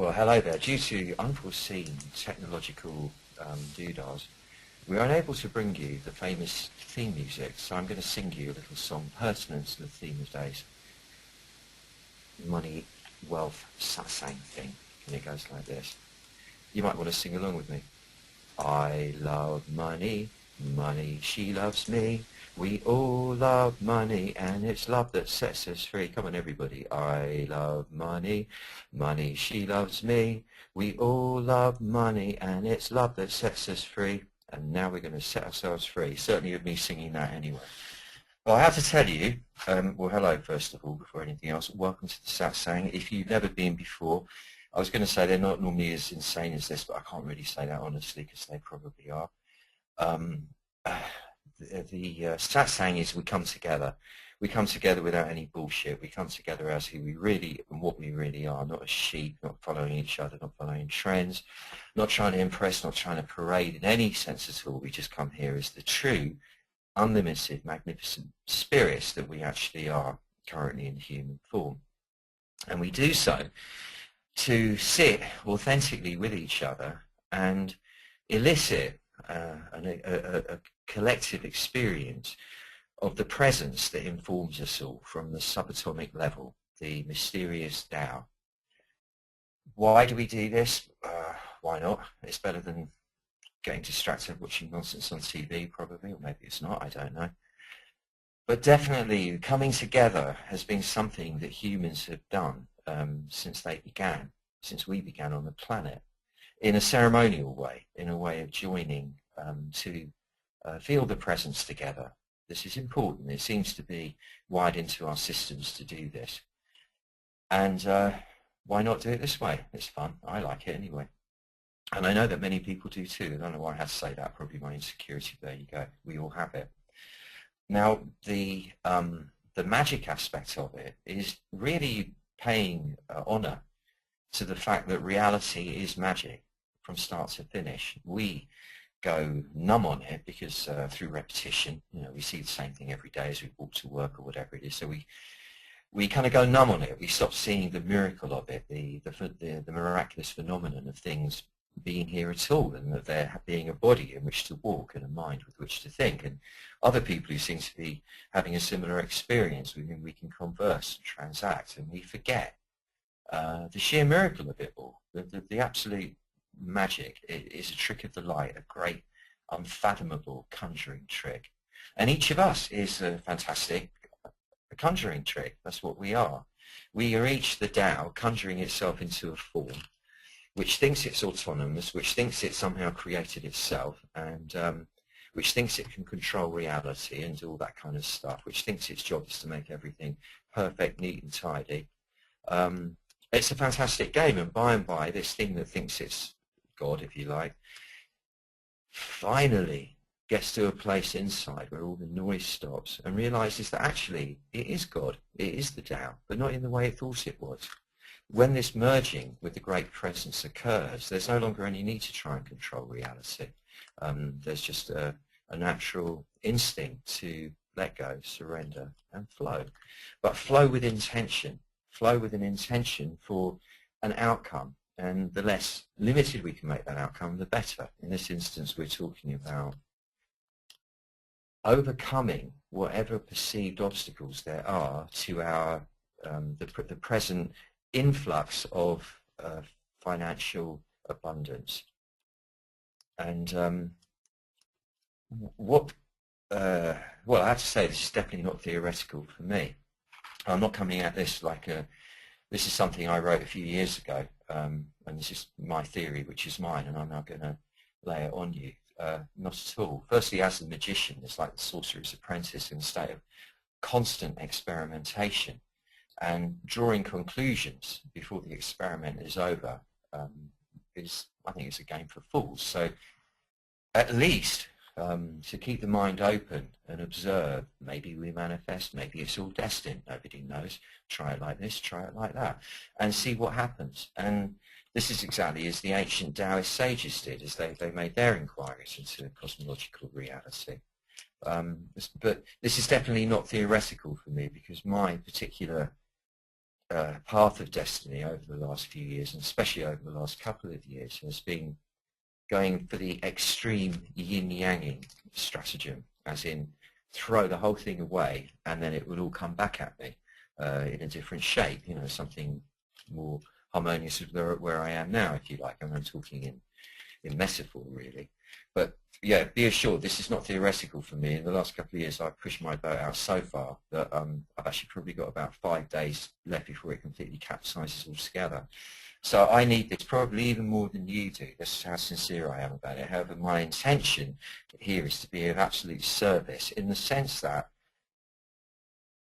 Well, hello there. Due to unforeseen technological doodahs, we're unable to bring you the famous theme music, so I'm going to sing you a little song pertinent to the theme of today's money, wealth, satsang thing. And it goes like this. You might want to sing along with me. I love money, money, she loves me. We all love money, and it's love that sets us free. Come on, everybody. I love money, money, she loves me. We all love money, and it's love that sets us free. And now we're going to set ourselves free, certainly with me singing that anyway. Well, I have to tell you, well, hello, first of all, before anything else. Welcome to the satsang. If you've never been before, I was going to say they're not normally as insane as this, but I can't really say that honestly, because they probably are. The satsang is we come together. We come together without any bullshit. We come together as who we really and what we really are, not as sheep, not following each other, not following trends, not trying to impress, not trying to parade in any sense at all. We just come here as the true, unlimited, magnificent spirits that we actually are currently in human form. And we do so to sit authentically with each other and elicit a collective experience of the presence that informs us all from the subatomic level, the mysterious Tao. Why do we do this? Why not? It's better than getting distracted watching nonsense on TV probably, or maybe it's not, I don't know. But definitely coming together has been something that humans have done since we began on the planet, in a ceremonial way, in a way of joining to feel the presence together. This is important. It seems to be wired into our systems to do this. And why not do it this way? It's fun. I like it anyway. And I know that many people do too. I don't know why I had to say that. Probably my insecurity. There you go. We all have it. Now, the magic aspect of it is really paying honor to the fact that reality is magic from start to finish. We go numb on it because through repetition, we see the same thing every day as we walk to work or whatever it is. So we kind of go numb on it. We stop seeing the miracle of it, the miraculous phenomenon of things being here at all, and that there being a body in which to walk and a mind with which to think, and other people who seem to be having a similar experience with whom we can converse and transact, and we forget the sheer miracle of it all, the absolute magic. It is a trick of the light, a great unfathomable conjuring trick, and each of us is a fantastic conjuring trick. That's what we are. We are each the Tao conjuring itself into a form which thinks it's autonomous, which thinks it somehow created itself, and which thinks it can control reality and do all that kind of stuff, which thinks its job is to make everything perfect, neat and tidy. It's a fantastic game, and by this thing that thinks it's God, if you like, finally gets to a place inside where all the noise stops and realizes that actually it is God, it is the Tao, but not in the way it thought it was. When this merging with the great presence occurs, there's no longer any need to try and control reality. There's just a natural instinct to let go, surrender, and flow. But flow with intention. Flow with an intention for an outcome. And the less limited we can make that outcome, the better. In this instance, we're talking about overcoming whatever perceived obstacles there are to our the present influx of financial abundance. And well, I have to say this is definitely not theoretical for me. I'm not coming at this like this is something I wrote a few years ago, and this is my theory, which is mine, and I'm now going to lay it on you. Not at all. Firstly, as a magician, it's like the sorcerer's apprentice in a state of constant experimentation and drawing conclusions before the experiment is over. I think it's a game for fools. So at least to keep the mind open and observe, maybe we manifest, maybe it's all destined, nobody knows. Try it like this, try it like that, and see what happens. And this is exactly as the ancient Taoist sages did, as they made their inquiries into cosmological reality. But this is definitely not theoretical for me, because my particular path of destiny over the last few years, and especially over the last couple of years, has been going for the extreme yin-yanging stratagem, as in throw the whole thing away and then it will all come back at me in a different shape, you know, something more harmonious with where I am now, if you like. I'm talking in metaphor, really. But yeah, be assured, this is not theoretical for me. In the last couple of years, I've pushed my boat out so far that I've actually probably got about 5 days left before it completely capsizes altogether. So I need this probably even more than you do. That's how sincere I am about it. However, my intention here is to be of absolute service, in the sense that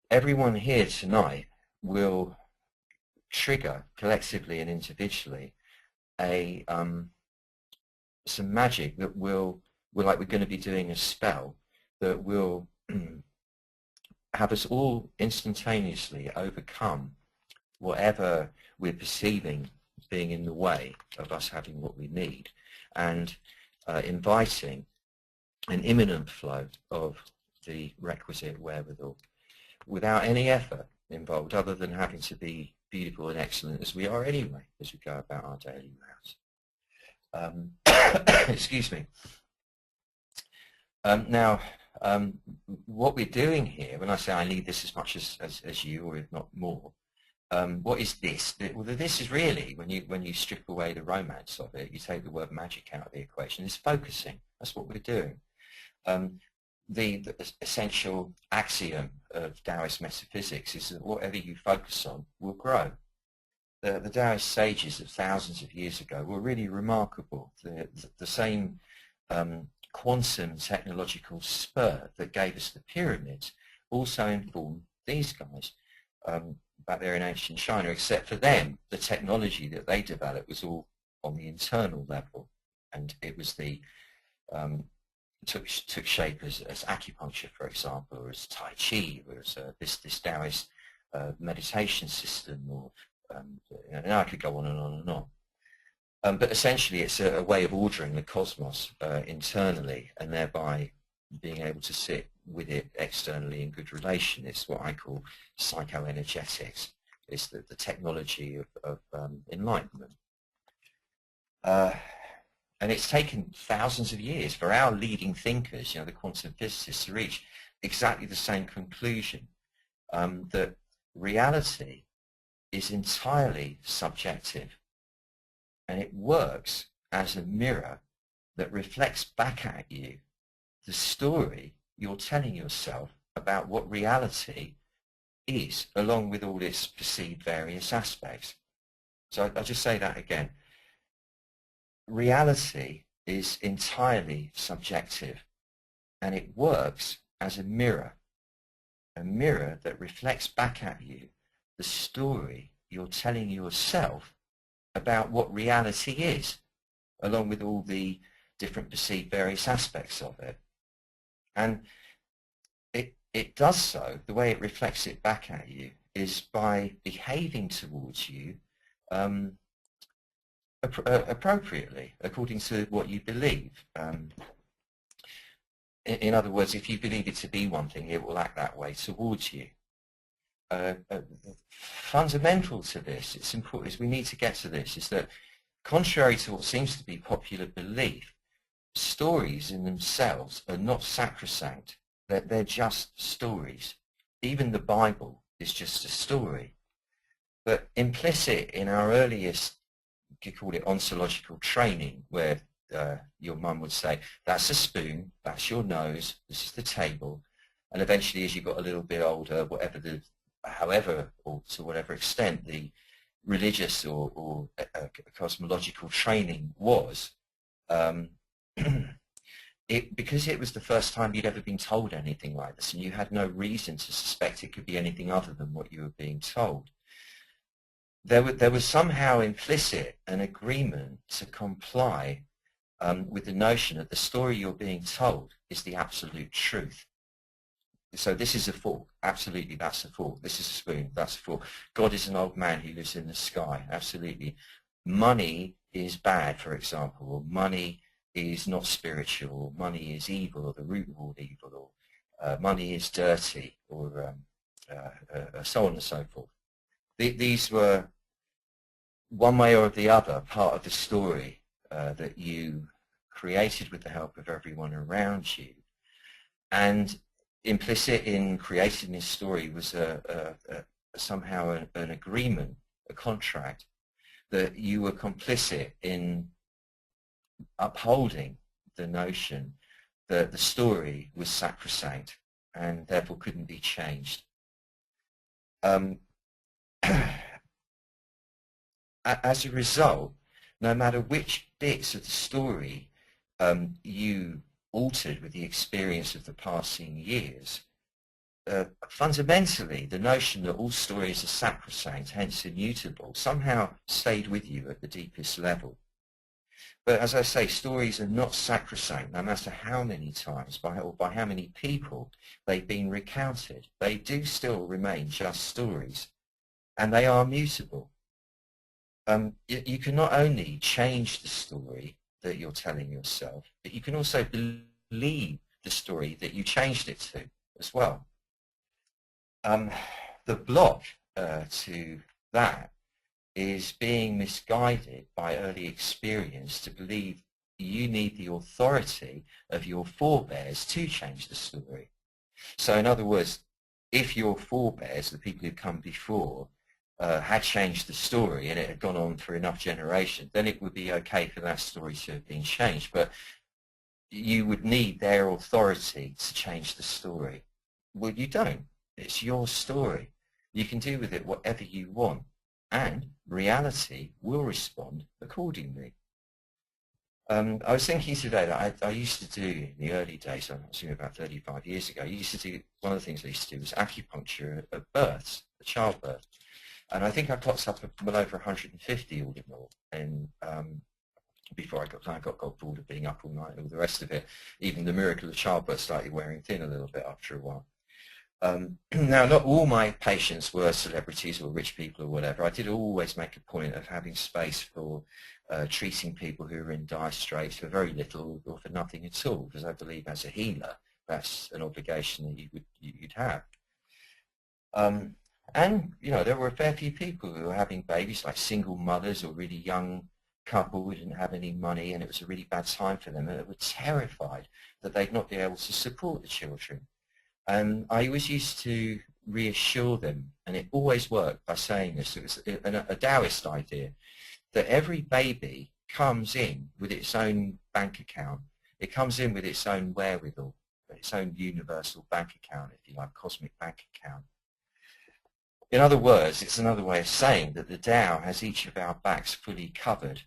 everyone here tonight will trigger collectively and individually some magic that we're going to be doing a spell that will have us all instantaneously overcome whatever we're perceiving being in the way of us having what we need, and inviting an imminent flow of the requisite wherewithal without any effort involved, other than having to be beautiful and excellent as we are anyway as we go about our daily rounds. Excuse me. Now, what we're doing here, when I say I need this as much as you, or if not more, what is this? Well, this is really, when you strip away the romance of it, you take the word magic out of the equation, it's focusing. That's what we're doing. The essential axiom of Taoist metaphysics is that whatever you focus on will grow. The Taoist sages of thousands of years ago were really remarkable. The same quantum technological spur that gave us the pyramids also informed these guys back there in ancient China. Except for them, the technology that they developed was all on the internal level, and it was the took shape as acupuncture, for example, or as Tai Chi, or as this Taoist meditation system, or and I could go on and on and on. But essentially, it's a way of ordering the cosmos internally, and thereby being able to sit with it externally in good relation. It's what I call psychoenergetics. It's the technology of enlightenment. And it's taken thousands of years for our leading thinkers, the quantum physicists, to reach exactly the same conclusion, that reality is entirely subjective, and it works as a mirror that reflects back at you the story you're telling yourself about what reality is, along with all its perceived various aspects. So I'll just say that again. Reality is entirely subjective, and it works as a mirror that reflects back at you the story you're telling yourself about what reality is, along with all the different perceived various aspects of it. And it does so, the way it reflects it back at you is by behaving towards you appropriately, according to what you believe. In other words, if you believe it to be one thing, it will act that way towards you. Fundamental to this, it's important, is we need to get to this, is that contrary to what seems to be popular belief, stories in themselves are not sacrosanct. They're just stories. Even the Bible is just a story. But implicit in our earliest, you could call it ontological training, where your mum would say, that's a spoon, that's your nose, this is the table, and eventually as you got a little bit older, however, or to whatever extent the religious or cosmological training was, because it was the first time you'd ever been told anything like this, and you had no reason to suspect it could be anything other than what you were being told, there was somehow implicit an agreement to comply with the notion that the story you're being told is the absolute truth. So this is a fork, absolutely, that's a fork. This is a spoon, that's a fork. God is an old man who lives in the sky, absolutely. Money is bad, for example, or money is not spiritual, or money is evil, or the root of all evil, or money is dirty, or so on and so forth. these were, one way or the other, part of the story that you created with the help of everyone around you. And implicit in creating this story was somehow an agreement, a contract, that you were complicit in upholding the notion that the story was sacrosanct and therefore couldn't be changed. As a result, no matter which bits of the story you altered with the experience of the passing years, fundamentally the notion that all stories are sacrosanct, hence immutable, somehow stayed with you at the deepest level. But as I say, stories are not sacrosanct, no matter how many times or by how many people they've been recounted. They do still remain just stories, and they are mutable. You can not only change the story that you're telling yourself, but you can also believe the story that you changed it to as well. The block to that is being misguided by early experience to believe you need the authority of your forebears to change the story. So in other words, if your forebears, the people who come before, had changed the story and it had gone on for enough generations, then it would be okay for that story to have been changed. But you would need their authority to change the story. Well, you don't. It's your story. You can do with it whatever you want, and reality will respond accordingly. I was thinking today that I used to do in the early days, I'm assuming about 35 years ago, one of the things I used to do was acupuncture at births, at childbirth. And I think I clocked up well over 150 all in all. And before I got bored of being up all night and all the rest of it, even the miracle of childbirth started wearing thin a little bit after a while. Now, not all my patients were celebrities or rich people or whatever. I did always make a point of having space for treating people who are in dire straits for very little or for nothing at all, because I believe as a healer, that's an obligation that you'd have. And, you know, there were a fair few people who were having babies, like single mothers or really young couple who didn't have any money, and it was a really bad time for them, and they were terrified that they'd not be able to support the children. And I always used to reassure them, and it always worked by saying this. It was a Taoist idea, that every baby comes in with its own bank account. It comes in with its own wherewithal, its own universal bank account, if you like, cosmic bank account. In other words, it's another way of saying that the Tao has each of our backs fully covered.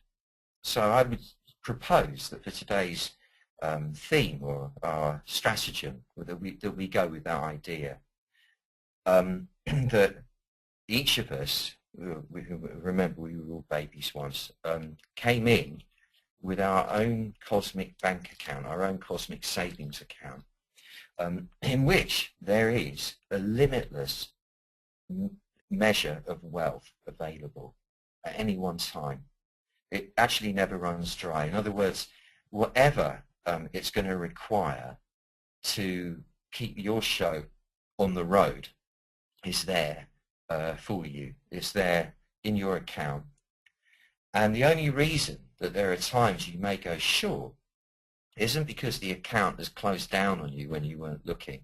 So I would propose that for today's theme or our stratagem, that we go with that idea, that each of us, remember we were all babies once, came in with our own cosmic bank account, our own cosmic savings account, in which there is a limitless measure of wealth available at any one time. It actually never runs dry. In other words, whatever it's going to require to keep your show on the road is there for you. It's there in your account. And the only reason that there are times you may go short isn't because the account has closed down on you when you weren't looking.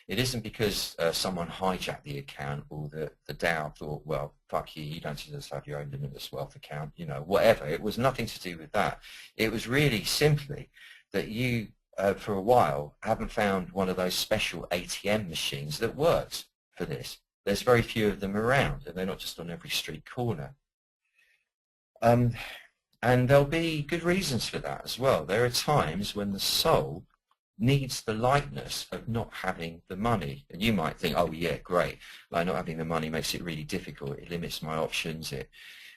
It isn't because someone hijacked the account or the Tao thought, well, fuck you, you don't just have your own limitless wealth account, you know, whatever. It was nothing to do with that. It was really simply that you, for a while, haven't found one of those special ATM machines that works for this. There's very few of them around, and they're not just on every street corner. And there'll be good reasons for that as well. There are times when the soul needs the lightness of not having the money. And you might think, oh yeah, great, like not having the money makes it really difficult, it limits my options, it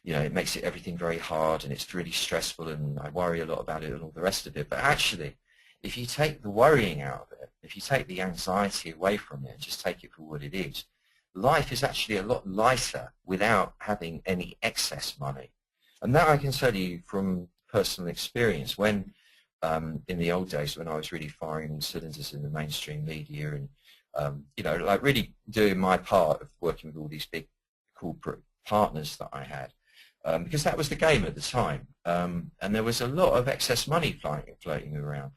makes it everything very hard, and it's really stressful, and I worry a lot about it and all the rest of it. But actually, if you take the worrying out of it, if you take the anxiety away from it and just take it for what it is, life is actually a lot lighter without having any excess money. And that I can tell you from personal experience. When in the old days, when I was really firing on cylinders in the mainstream media and like really doing my part of working with all these big corporate partners that I had, because that was the game at the time, and there was a lot of excess money floating around.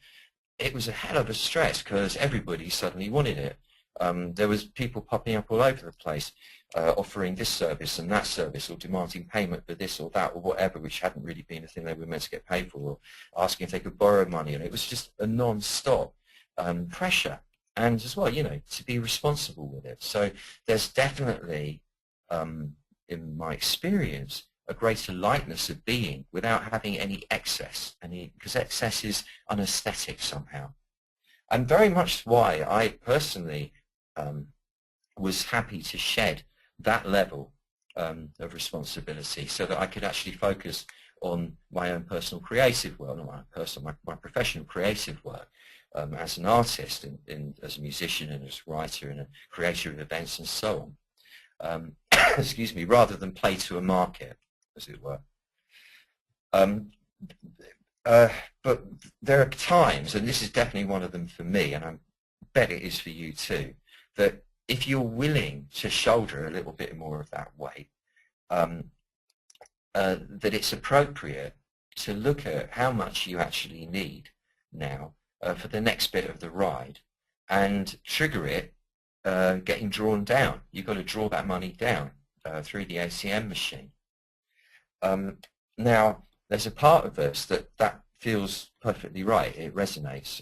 It was a hell of a stress because everybody suddenly wanted it. There was people popping up all over the place, offering this service and that service, or demanding payment for this or that or whatever, which hadn't really been a thing they were meant to get paid for, or asking if they could borrow money. And it was just a non-stop pressure, and as well, to be responsible with it. So there's definitely, in my experience, a greater lightness of being without having any excess, because excess is unaesthetic somehow. And very much why I personally was happy to shed that level of responsibility, so that I could actually focus on my own personal creative work, not my personal, my professional creative work as an artist, as a musician and as a writer and a creator of events and so on. Excuse me, rather than play to a market, as it were. But there are times, and this is definitely one of them for me, and I bet it is for you too, that if you're willing to shoulder a little bit more of that weight, that it's appropriate to look at how much you actually need now for the next bit of the ride, and trigger it getting drawn down. You've got to draw that money down through the ATM machine. Now, there's a part of us that feels perfectly right. It resonates.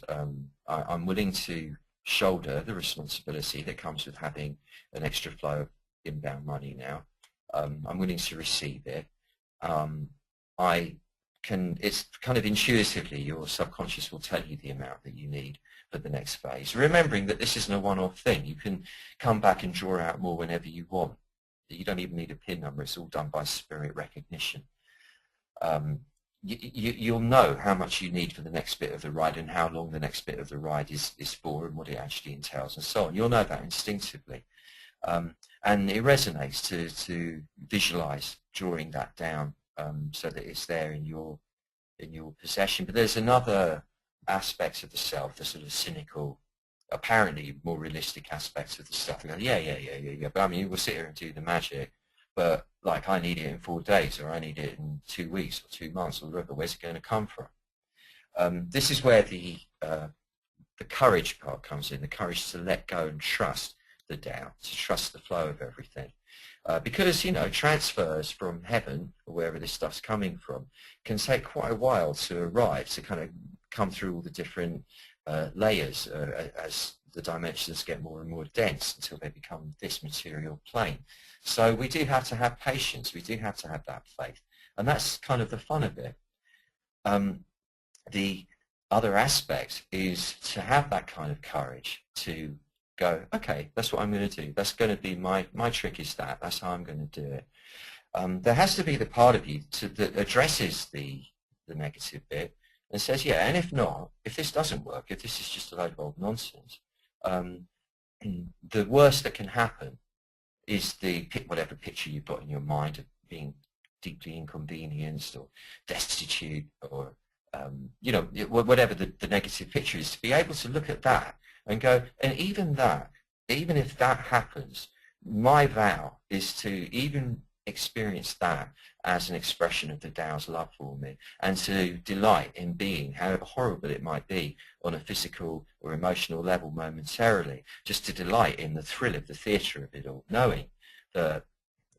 I'm willing to shoulder the responsibility that comes with having an extra flow of inbound money now. I'm willing to receive it. It's kind of intuitively, your subconscious will tell you the amount that you need for the next phase. Remembering that this isn't a one-off thing. You can come back and draw out more whenever you want. You don't even need a PIN number. It's all done by spirit recognition. You'll know how much you need for the next bit of the ride and how long the next bit of the ride is for and what it actually entails and so on. You'll know that instinctively. And it resonates to visualize drawing that down so that it's there in your possession. But there's another aspect of the self, the sort of cynical, apparently more realistic aspects of the stuff. Go, yeah. But I mean, we'll sit here and do the magic, but like I need it in 4 days, or I need it in 2 weeks, or 2 months, or whatever. Where's it going to come from? This is where the courage part comes in. The courage to let go and trust the Tao, to trust the flow of everything. Because transfers from heaven, or wherever this stuff's coming from, can take quite a while to arrive, to kind of come through all the different layers as the dimensions get more and more dense until they become this material plane. So we do have to have patience. We do have to have that faith, and that's kind of the fun of it. The other aspect is to have that kind of courage to go, okay, that's what I'm going to do. That's going to be my trick is that. That's how I'm going to do it. There has to be the part of you that addresses the negative bit and says, yeah, and if not, if this doesn't work, if this is just a load of old nonsense, the worst that can happen is whatever picture you've got in your mind of being deeply inconvenienced or destitute or, whatever the negative picture is, to be able to look at that and go, and even if that happens, my vow is to even experience that as an expression of the Tao's love for me, and to delight in being, however horrible it might be on a physical or emotional level momentarily, just to delight in the thrill of the theatre of it all, knowing that,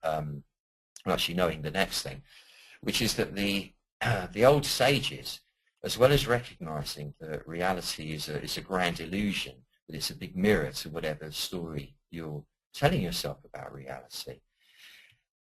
knowing the next thing, which is that the old sages, as well as recognizing that reality is a grand illusion, that it's a big mirror to whatever story you're telling yourself about reality,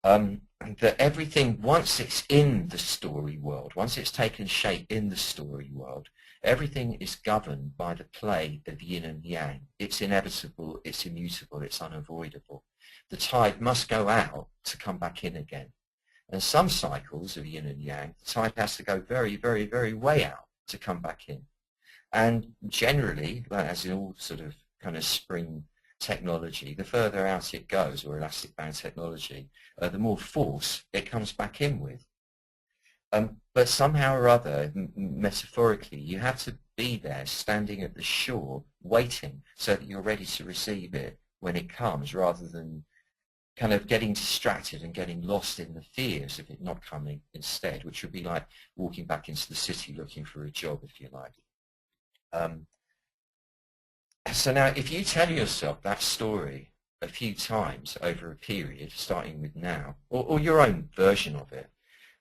that everything, once it's in the story world, once it's taken shape in the story world, everything is governed by the play of yin and yang. It's inevitable, it's immutable, it's unavoidable. The tide must go out to come back in again. And some cycles of yin and yang, the tide has to go very, very, very way out to come back in. And generally, as in all sort of kind of spring technology, the further out it goes, or elastic band technology, the more force it comes back in with. But somehow or other, metaphorically, you have to be there, standing at the shore, waiting so that you're ready to receive it when it comes, rather than kind of getting distracted and getting lost in the fears of it not coming instead, which would be like walking back into the city looking for a job, if you like. So now, if you tell yourself that story a few times over a period, starting with now, or your own version of it,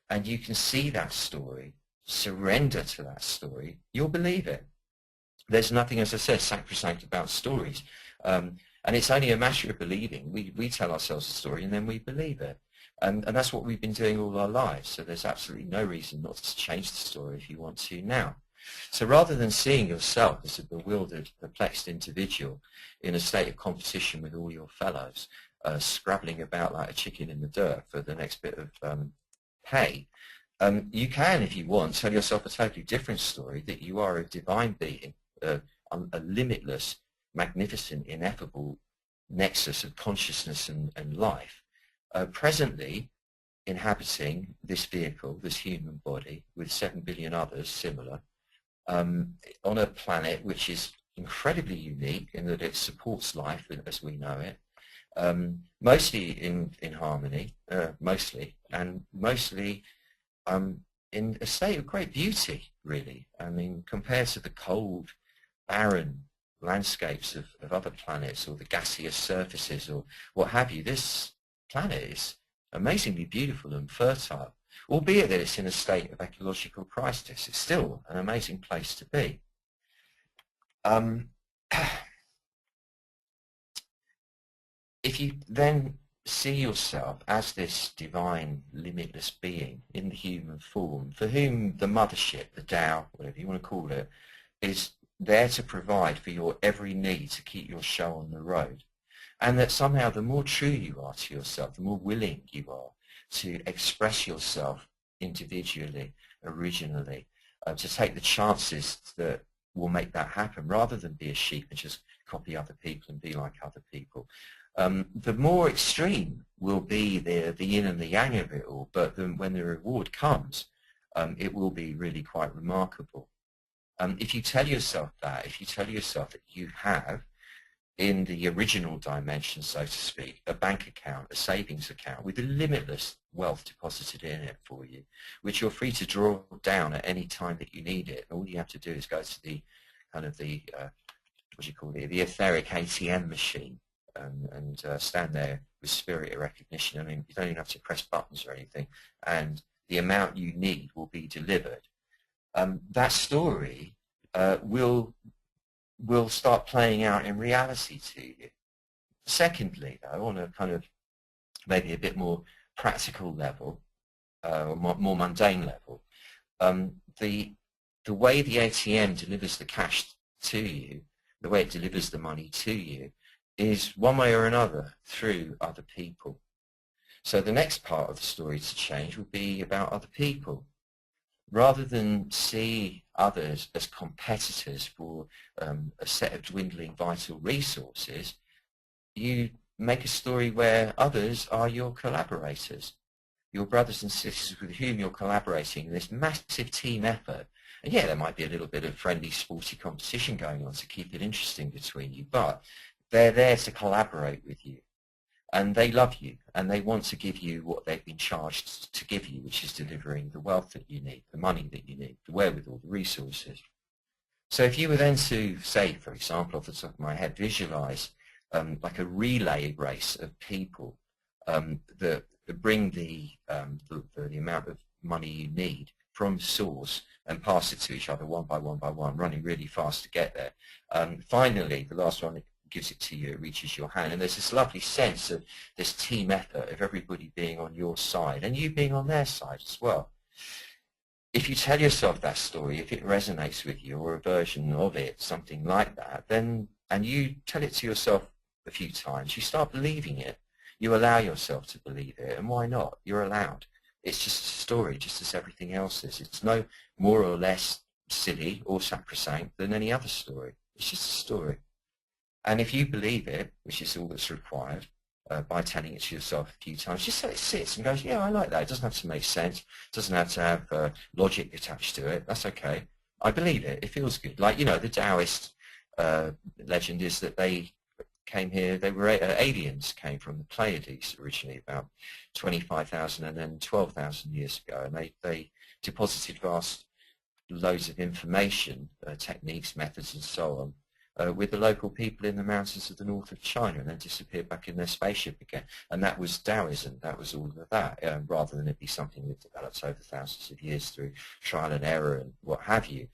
and you can see that story, surrender to that story, you'll believe it. There's nothing, as I said, sacrosanct about stories. And it's only a matter of believing. We tell ourselves a story and then we believe it. And that's what we've been doing all our lives. So there's absolutely no reason not to change the story if you want to now. So rather than seeing yourself as a bewildered, perplexed individual in a state of competition with all your fellows, scrabbling about like a chicken in the dirt for the next bit of pay, you can, if you want, tell yourself a totally different story, that you are a divine being, a limitless, magnificent, ineffable nexus of consciousness and life, presently inhabiting this vehicle, this human body, with 7 billion others similar, on a planet which is incredibly unique in that it supports life as we know it, mostly in harmony, mostly in a state of great beauty, really. I mean, compared to the cold, barren landscapes of other planets or the gaseous surfaces or what have you, this planet is amazingly beautiful and fertile. Albeit that it's in a state of ecological crisis, it's still an amazing place to be. If you then see yourself as this divine, limitless being in the human form, for whom the mothership, the Tao, whatever you want to call it, is there to provide for your every need to keep your show on the road, and that somehow the more true you are to yourself, the more willing you are to express yourself individually, originally, to take the chances that will make that happen, rather than be a sheep and just copy other people and be like other people. The more extreme will be the yin and the yang of it all, but when the reward comes, it will be really quite remarkable. If you tell yourself that, if you tell yourself that you have, in the original dimension, so to speak, a bank account, a savings account with a limitless wealth deposited in it for you, which you're free to draw down at any time that you need it. All you have to do is go to the kind of the, what do you call it, the etheric ATM machine, and stand there with spirit recognition. I mean, you don't even have to press buttons or anything, and the amount you need will be delivered. That story will start playing out in reality to you. Secondly, though, on a kind of maybe a bit more practical level, or more mundane level, the way the ATM delivers the cash to you, the way it delivers the money to you, is one way or another through other people. So the next part of the story to change would be about other people. Rather than see others as competitors for a set of dwindling vital resources, you make a story where others are your collaborators, your brothers and sisters with whom you're collaborating in this massive team effort. And yeah, there might be a little bit of friendly, sporty competition going on to keep it interesting between you, but they're there to collaborate with you. And they love you, and they want to give you what they've been charged to give you, which is delivering the wealth that you need, the money that you need, the wherewithal, the resources. So if you were then to, say, for example, off the top of my head, visualize like a relay race of people that bring the amount of money you need from source and pass it to each other one by one, running really fast to get there. Finally, the last one gives it to you, it reaches your hand, and there's this lovely sense of this team effort of everybody being on your side and you being on their side as well. If you tell yourself that story, if it resonates with you, or a version of it, something like that, then, and you tell it to yourself a few times, you start believing it. You allow yourself to believe it, and why not? You're allowed. It's just a story, just as everything else is. It's no more or less silly or sacrosanct than any other story. It's just a story. And if you believe it, which is all that's required, by telling it to yourself a few times, just so it sits and goes, yeah, I like that. It doesn't have to make sense. It doesn't have to have logic attached to it. That's okay. I believe it. It feels good. Like, you know, the Taoist legend is that they came here, they were aliens, came from the Pleiades originally about 25,000 and then 12,000 years ago, and they deposited vast loads of information, techniques, methods, and so on, with the local people in the mountains of the north of China, and then disappeared back in their spaceship again. And that was Taoism. That was all of that, rather than it be something that develops over thousands of years through trial and error and what have you.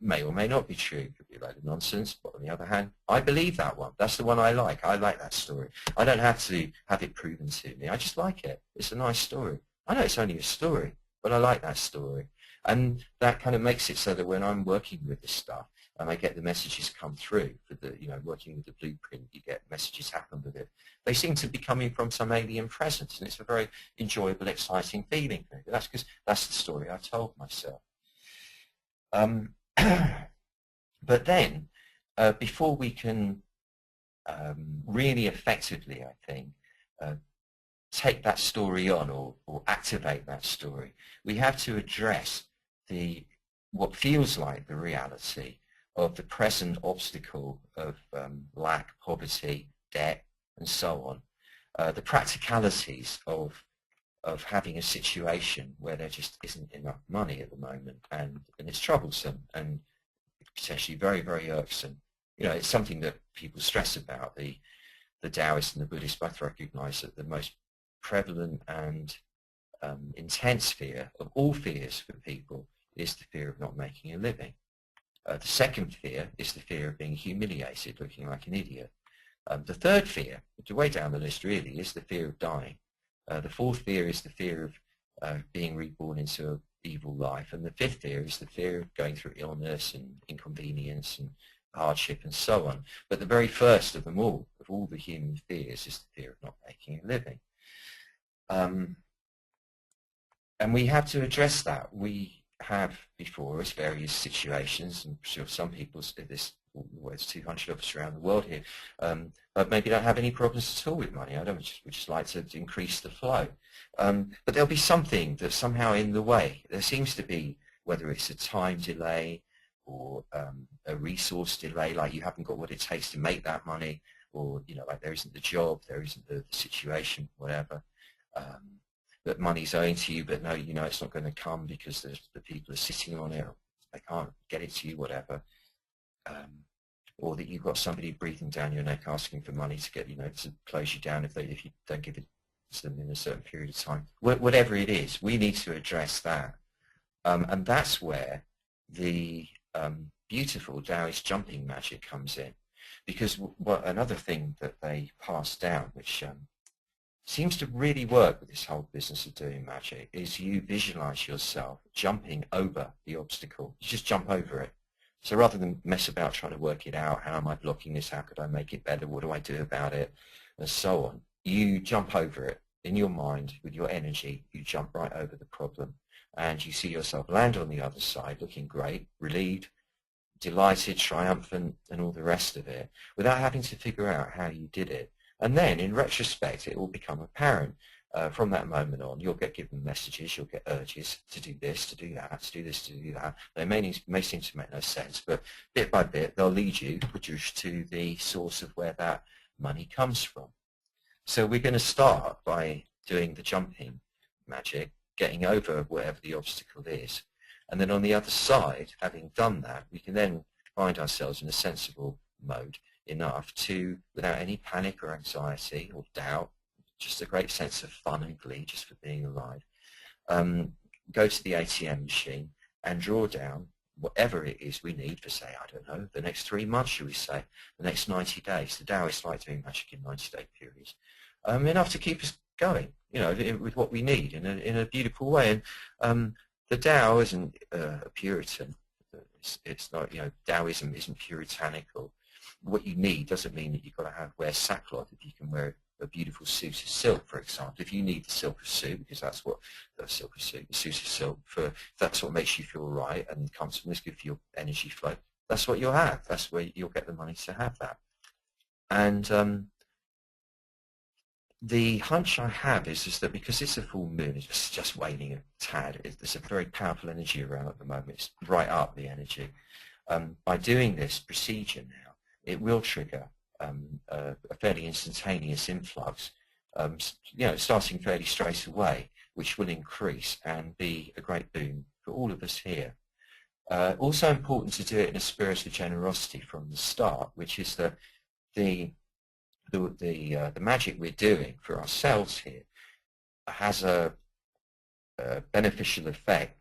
May or may not be true. It could be a load of nonsense. But on the other hand, I believe that one. That's the one I like. I like that story. I don't have to have it proven to me. I just like it. It's a nice story. I know it's only a story, but I like that story. And that kind of makes it so that when I'm working with this stuff, and I get the messages come through for the, working with the blueprint, you get messages happen with it. They seem to be coming from some alien presence, and it's a very enjoyable, exciting feeling. That's because that's the story I told myself. But then, before we can really effectively, I think, take that story on or activate that story, we have to address what feels like the reality of the present obstacle of lack, poverty, debt, and so on. The practicalities of having a situation where there just isn't enough money at the moment, and it's troublesome and potentially very, very irksome. It's something that people stress about. The Taoists and the Buddhists both recognize that the most prevalent and intense fear of all fears for people is the fear of not making a living. The second fear is the fear of being humiliated, looking like an idiot. The third fear, which is way down the list really, is the fear of dying. The fourth fear is the fear of being reborn into an evil life. And the fifth fear is the fear of going through illness and inconvenience and hardship and so on. But the very first of them all, of all the human fears, is the fear of not making a living. And we have to address that. We have before us various situations, and sure some people say this, there's 200 of us around the world here, but maybe don't have any problems at all with money. We just like to increase the flow. But there'll be something that's somehow in the way. There seems to be, whether it's a time delay or a resource delay, like you haven't got what it takes to make that money, or like there isn't the job, there isn't the situation, whatever. That money's owing to you, but no, it's not going to come because the people are sitting on it, or they can't get it to you, whatever. Or that you've got somebody breathing down your neck asking for money to get, to close you down if you don't give it to them in a certain period of time. Whatever it is, we need to address that. And that's where the beautiful Taoist jumping magic comes in. Because another thing that they pass down, which seems to really work with this whole business of doing magic, is you visualize yourself jumping over the obstacle. You just jump over it. So rather than mess about trying to work it out, how am I blocking this, how could I make it better, what do I do about it, and so on, you jump over it in your mind with your energy. You jump right over the problem, and you see yourself land on the other side looking great, relieved, delighted, triumphant, and all the rest of it, without having to figure out how you did it. And then, in retrospect, it will become apparent. From that moment on, you'll get given messages, you'll get urges to do this, to do that, to do this, to do that. They may seem to make no sense, but bit by bit, they'll lead you to the source of where that money comes from. So we're going to start by doing the jumping magic, getting over whatever the obstacle is. And then on the other side, having done that, we can then find ourselves in a sensible mode enough to, without any panic or anxiety or doubt, just a great sense of fun and glee just for being alive, go to the ATM machine and draw down whatever it is we need for, say, I don't know, the next 3 months, should we say, the next 90 days. The Taoists like doing magic in 90-day periods. Enough to keep us going, with what we need in a beautiful way. And the Tao isn't a Puritan. It's not, Taoism isn't puritanical. What you need doesn't mean that you've got to wear sackcloth if you can wear a beautiful suit of silk, for example. If you need the silk of suit, because that's what the suit of silk, that's what makes you feel right and comfortable, it's good for your energy flow, that's what you'll have. That's where you'll get the money to have that. And the hunch I have is that because it's a full moon, it's just waning a tad. There's a very powerful energy around at the moment. It's right up the energy. By doing this procedure now, it will trigger a fairly instantaneous influx, starting fairly straight away, which will increase and be a great boon for all of us here. Also important to do it in a spirit of generosity from the start, which is that the magic we're doing for ourselves here has a beneficial effect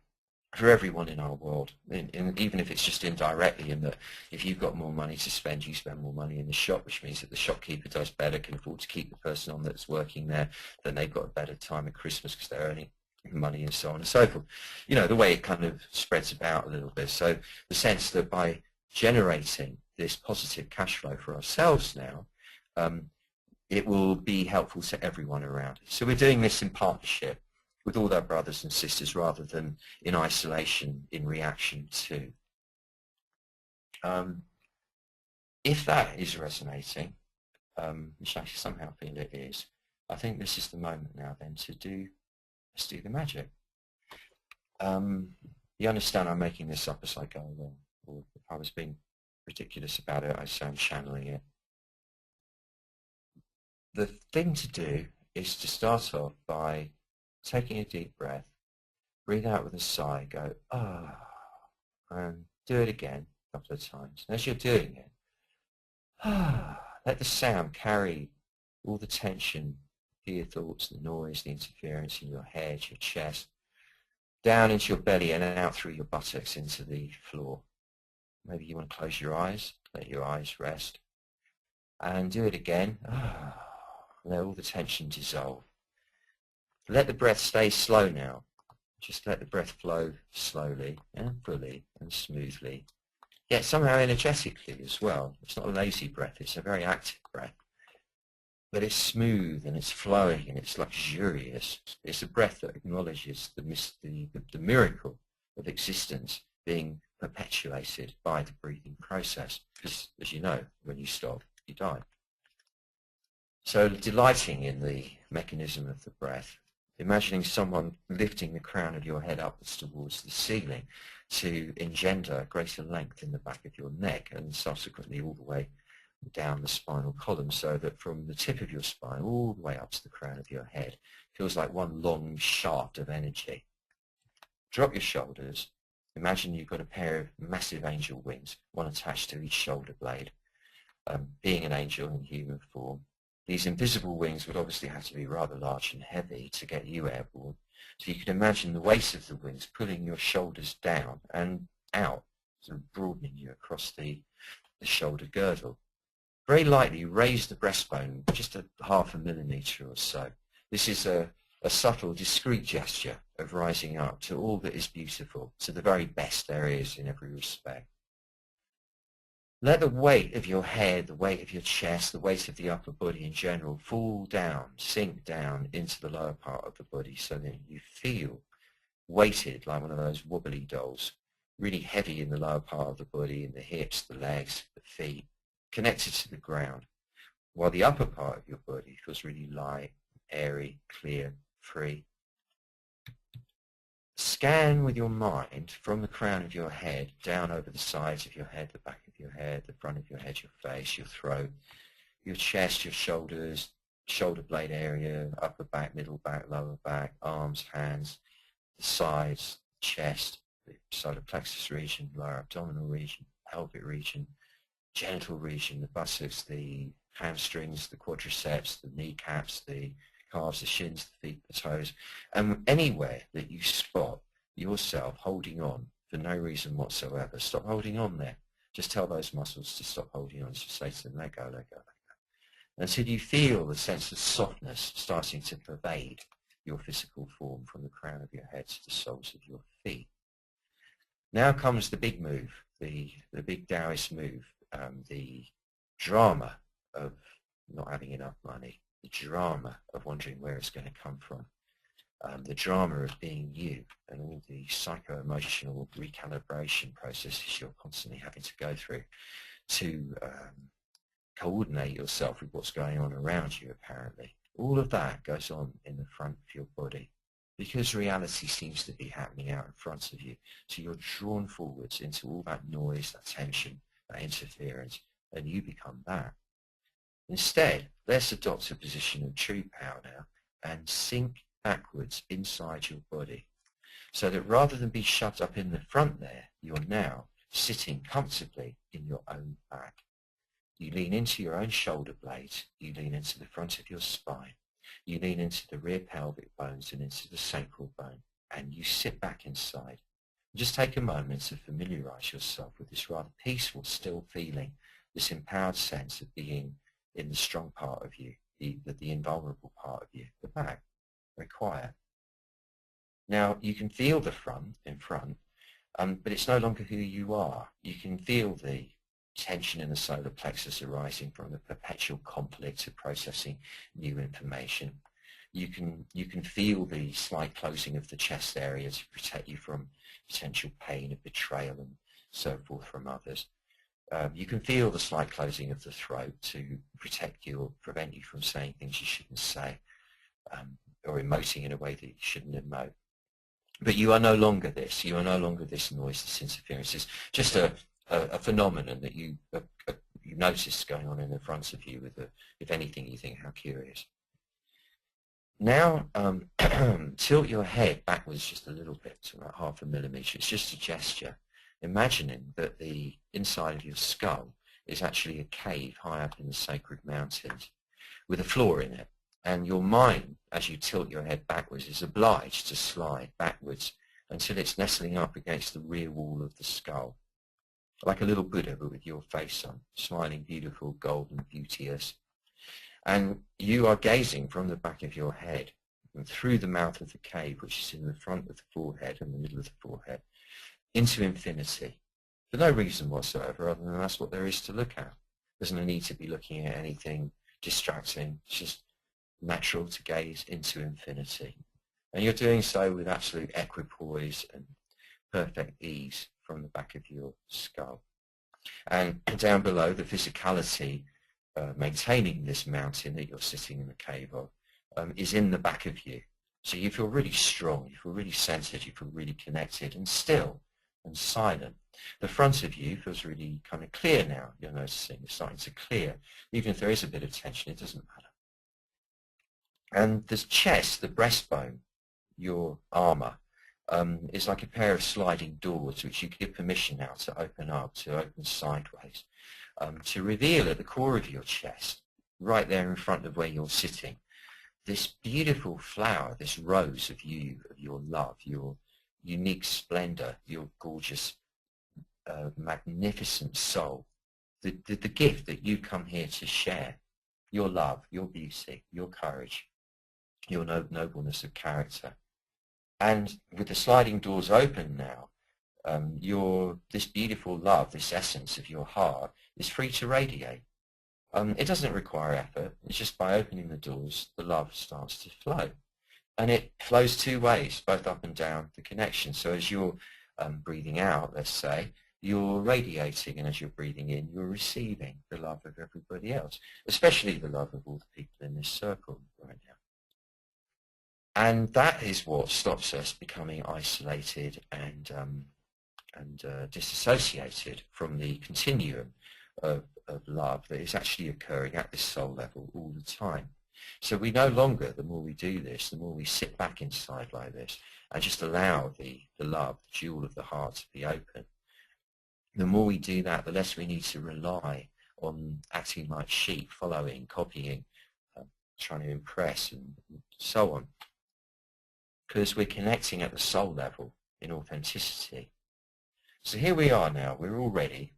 for everyone in our world, even if it's just indirectly, in that if you've got more money to spend, you spend more money in the shop, which means that the shopkeeper does better, can afford to keep the person on that's working there, then they've got a better time at Christmas because they're earning money and so on and so forth. The way it kind of spreads about a little bit. So the sense that by generating this positive cash flow for ourselves now, it will be helpful to everyone around us. So we're doing this in partnership with all our brothers and sisters rather than in isolation in reaction to. If that is resonating, which I somehow feel it is, I think this is the moment now then let's do the magic. You understand I'm making this up as I go along, or if I was being ridiculous about it, I say I'm channeling it. The thing to do is to start off by taking a deep breath, breathe out with a sigh, go, ah, and do it again a couple of times. And as you're doing it, let the sound carry all the tension, your thoughts, the noise, the interference in your head, your chest, down into your belly and out through your buttocks into the floor. Maybe you want to close your eyes, let your eyes rest, and do it again. Let all the tension dissolve. Let the breath stay slow now. Just let the breath flow slowly and fully and smoothly, yet somehow energetically as well. It's not a lazy breath, it's a very active breath. But it's smooth and it's flowing and it's luxurious. It's a breath that acknowledges the miracle of existence being perpetuated by the breathing process. Because, as you know, when you stop, you die. So delighting in the mechanism of the breath, imagining someone lifting the crown of your head upwards towards the ceiling to engender greater length in the back of your neck and subsequently all the way down the spinal column, so that from the tip of your spine all the way up to the crown of your head feels like one long shaft of energy. Drop your shoulders. Imagine you've got a pair of massive angel wings, one attached to each shoulder blade. Being an angel in human form, these invisible wings would obviously have to be rather large and heavy to get you airborne. So you can imagine the weight of the wings pulling your shoulders down and out, sort of broadening you across the shoulder girdle. Very lightly raise the breastbone just a half a millimetre or so. This is a subtle, discreet gesture of rising up to all that is beautiful, to the very best there is in every respect. Let the weight of your head, the weight of your chest, the weight of the upper body in general fall down, sink down into the lower part of the body so that you feel weighted like one of those wobbly dolls, really heavy in the lower part of the body, in the hips, the legs, the feet, connected to the ground, while the upper part of your body feels really light, airy, clear, free. Scan with your mind from the crown of your head down over the sides of your head, the back of your head, the front of your head, your face, your throat, your chest, your shoulders, shoulder blade area, upper back, middle back, lower back, arms, hands, the sides, chest, the solar plexus region, lower abdominal region, pelvic region, genital region, the buttocks, the hamstrings, the quadriceps, the kneecaps, the calves, the shins, the feet, the toes, and anywhere that you spot yourself holding on for no reason whatsoever, stop holding on there. Just tell those muscles to stop holding on. Just say to them, let go, let go, let go. Until you feel the sense of softness starting to pervade your physical form from the crown of your head to the soles of your feet. Now comes the big move, the big Taoist move, the drama of not having enough money, the drama of wondering where it's going to come from, the drama of being you, and all the psycho-emotional recalibration processes you're constantly having to go through to coordinate yourself with what's going on around you, apparently. All of that goes on in the front of your body because reality seems to be happening out in front of you. So you're drawn forwards into all that noise, that tension, that interference, and you become that. Instead, let's adopt a position of true power now and sink backwards inside your body, so that rather than be shoved up in the front there, you're now sitting comfortably in your own back. You lean into your own shoulder blades, you lean into the front of your spine, you lean into the rear pelvic bones and into the sacral bone, and you sit back inside. Just take a moment to familiarize yourself with this rather peaceful, still feeling, this empowered sense of being in the strong part of you, the invulnerable part of you, the back, very quiet. Now, you can feel the front in front, but it's no longer who you are. You can feel the tension in the solar plexus arising from the perpetual conflict of processing new information. You can feel the slight closing of the chest area to protect you from potential pain of betrayal and so forth from others. You can feel the slight closing of the throat to protect you or prevent you from saying things you shouldn't say, or emoting in a way that you shouldn't emote. But you are no longer this. You are no longer this noise, this interference. It's just a phenomenon that you notice going on in the front of you with, if anything, you think, how curious. Now, tilt your head backwards just a little bit, to about 0.5 millimeter. It's just a gesture, imagining that the inside of your skull is actually a cave high up in the sacred mountains with a floor in it. And your mind, as you tilt your head backwards, is obliged to slide backwards until it's nestling up against the rear wall of the skull, like a little Buddha, but with your face on, smiling, beautiful, golden, beauteous. And you are gazing from the back of your head and through the mouth of the cave, which is in the front of the forehead and the middle of the forehead, into infinity, for no reason whatsoever, other than that's what there is to look at. There's no need to be looking at anything distracting. It's just natural to gaze into infinity. And you're doing so with absolute equipoise and perfect ease from the back of your skull. And down below, the physicality maintaining this mountain that you're sitting in the cave of is in the back of you. So you feel really strong, you feel really centered, you feel really connected and still and silent. The front of you feels really kind of clear now. You're noticing it's starting to clear. Even if there is a bit of tension, it doesn't matter. And the chest, the breastbone, your armor, is like a pair of sliding doors which you give permission now to open up, to open sideways, to reveal at the core of your chest, right there in front of where you're sitting, this beautiful flower, this rose of you, of your love, your unique splendor, your gorgeous, magnificent soul, the gift that you come here to share, your love, your beauty, your courage, your nobleness of character. And with the sliding doors open now, this beautiful love, this essence of your heart, is free to radiate. It doesn't require effort. It's just by opening the doors, the love starts to flow. And it flows two ways, both up and down the connection. So as you're breathing out, let's say, you're radiating, and as you're breathing in, you're receiving the love of everybody else, especially the love of all the people in this circle right now. And that is what stops us becoming isolated and disassociated from the continuum of love that is actually occurring at this soul level all the time. So we no longer, the more we do this, the more we sit back inside like this and just allow the love, the jewel of the heart to be open. The more we do that, the less we need to rely on acting like sheep, following, copying, trying to impress, and so on. Because we're connecting at the soul level in authenticity. So here we are now, we're all ready.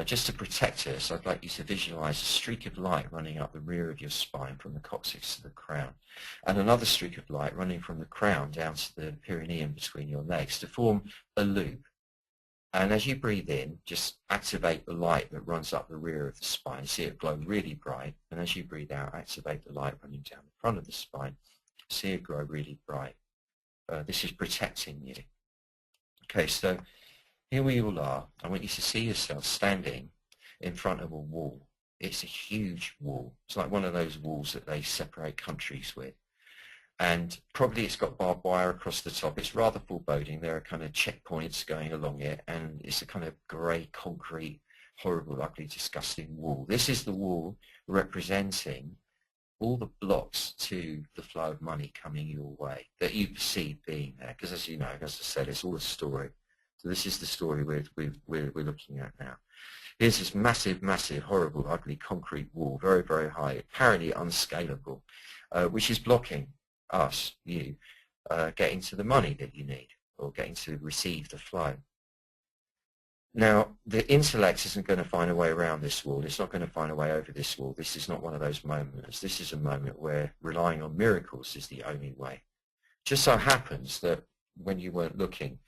Just to protect us, I'd like you to visualize a streak of light running up the rear of your spine from the coccyx to the crown, and another streak of light running from the crown down to the perineum between your legs to form a loop. And as you breathe in, just activate the light that runs up the rear of the spine. See it glow really bright. And as you breathe out, activate the light running down the front of the spine. See it glow really bright. This is protecting you. Okay, so here we all are. I want you to see yourself standing in front of a wall. It's a huge wall. It's like one of those walls that they separate countries with. And probably it's got barbed wire across the top. It's rather foreboding. There are kind of checkpoints going along it, and it's a kind of grey concrete horrible, ugly, disgusting wall. This is the wall representing all the blocks to the flow of money coming your way that you perceive being there. Because as you know, as I said, it's all a story. So this is the story we're looking at now. Here's this massive, massive, horrible, ugly concrete wall, very, very high, apparently unscalable, which is blocking us, you, getting to the money that you need or getting to receive the flow. Now, the intellect isn't going to find a way around this wall. It's not going to find a way over this wall. This is not one of those moments. This is a moment where relying on miracles is the only way. Just so happens that when you weren't looking,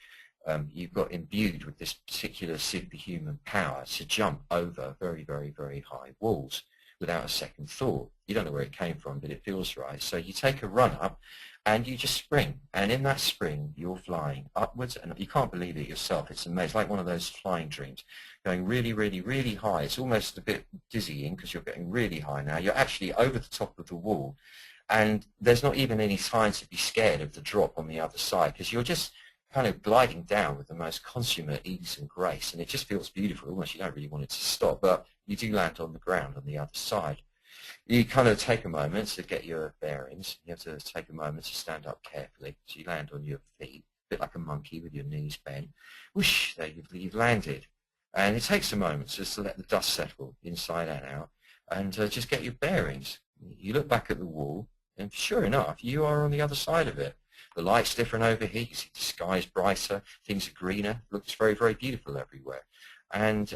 you got imbued with this particular superhuman power to jump over very, very, very high walls without a second thought. You don't know where it came from, but it feels right. So you take a run up and you just spring. And in that spring, you're flying upwards. And you can't believe it yourself. It's amazing. It's like one of those flying dreams, going really, really, really high. It's almost a bit dizzying because you're getting really high now. You're actually over the top of the wall. And there's not even any sign to be scared of the drop on the other side because you're just kind of gliding down with the most consummate ease and grace, and it just feels beautiful. Almost you don't really want it to stop, but you do land on the ground on the other side. You kind of take a moment to get your bearings. You have to take a moment to stand up carefully. So you land on your feet, a bit like a monkey with your knees bent. Whoosh, there you've landed. And it takes a moment just to let the dust settle inside and out, and just get your bearings. You look back at the wall, and sure enough, you are on the other side of it. The light's different over here. You see the sky's brighter. Things are greener. It looks very, very beautiful everywhere. And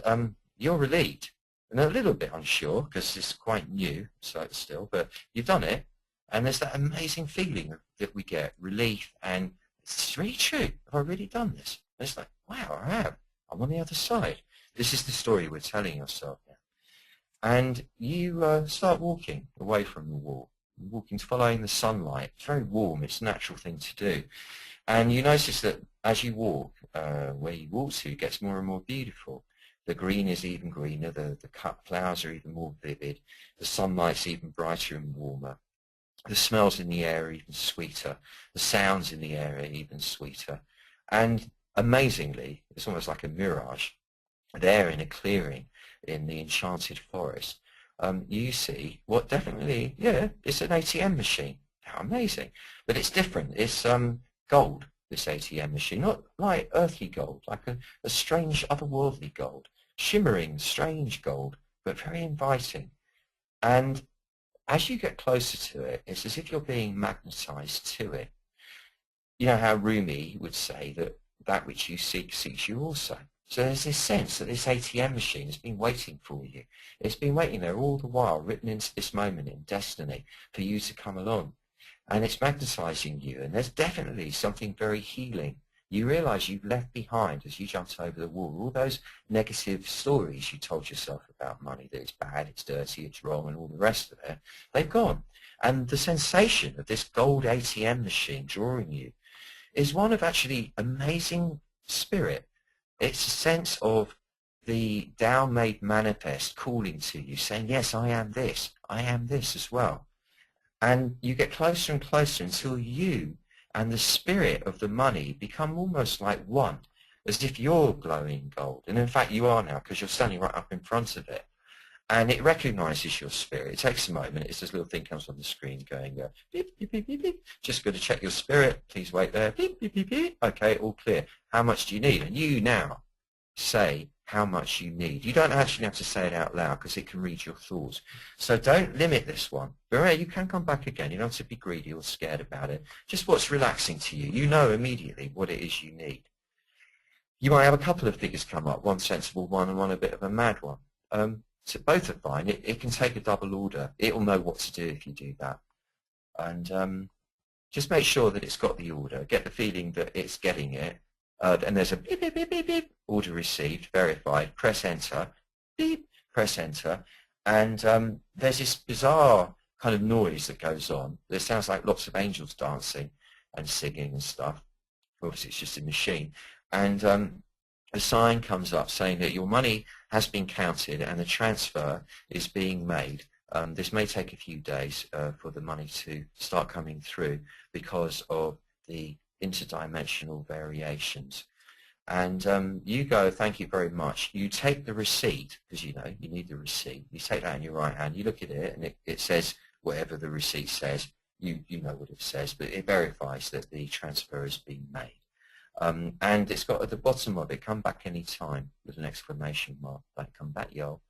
you're relieved and a little bit unsure because it's quite new, so it's still, but you've done it. And there's that amazing feeling that we get, relief, and it's really true. Have I really done this? And it's like, wow, I have. I'm on the other side. This is the story we're telling ourselves now. And you start walking away from the wall. Walking, following the sunlight. It's very warm. It's a natural thing to do. And you notice that as you walk, where you walk to, it gets more and more beautiful. The green is even greener. The cut flowers are even more vivid. The sunlight's even brighter and warmer. The smells in the air are even sweeter. The sounds in the air are even sweeter. And amazingly, it's almost like a mirage. There in a clearing in the enchanted forest, you see what definitely, yeah, it's an ATM machine. How amazing. But it's different. It's gold, this ATM machine. Not like earthly gold, like a strange otherworldly gold. Shimmering, strange gold, but very inviting. And as you get closer to it, it's as if you're being magnetized to it. You know how Rumi would say that that which you seek seeks you also. So there's this sense that this ATM machine has been waiting for you. It's been waiting there all the while, written into this moment in destiny for you to come along. And it's magnetizing you, and there's definitely something very healing. You realize you've left behind, as you jumped over the wall, all those negative stories you told yourself about money, that it's bad, it's dirty, it's wrong, and all the rest of it. They've gone. And the sensation of this gold ATM machine drawing you is one of actually amazing spirit. It's a sense of the Tao made manifest calling to you, saying, yes, I am this as well. And you get closer and closer until you and the spirit of the money become almost like one, as if you're glowing gold. And in fact, you are now, because you're standing right up in front of it. And it recognizes your spirit. It takes a moment. It's this little thing comes on the screen going, beep, beep, beep, beep, beep. Just going to check your spirit. Please wait there. Beep, beep, beep, beep. Okay, all clear. How much do you need? And you now say how much you need. You don't actually have to say it out loud because it can read your thoughts. So don't limit this one. But you can come back again. You don't have to be greedy or scared about it. Just what's relaxing to you. You know immediately what it is you need. You might have a couple of figures come up, one sensible one and one a bit of a mad one. So both are fine. It can take a double order. It will know what to do if you do that. And just make sure that it's got the order. Get the feeling that it's getting it. And there's a beep, beep, beep, beep, beep. Order received, verified. Press enter. Beep. Press enter. And there's this bizarre kind of noise that goes on. It sounds like lots of angels dancing and singing and stuff. Obviously, it's just a machine. And a sign comes up saying that your money has been counted and the transfer is being made. This may take a few days for the money to start coming through because of the interdimensional variations. And you go, thank you very much. You take the receipt, because you know you need the receipt. You take that in your right hand. You look at it, and it says whatever the receipt says. You know what it says, but it verifies that the transfer has been made. And it's got at the bottom of it, come back any time, with an exclamation mark, like come back, yo.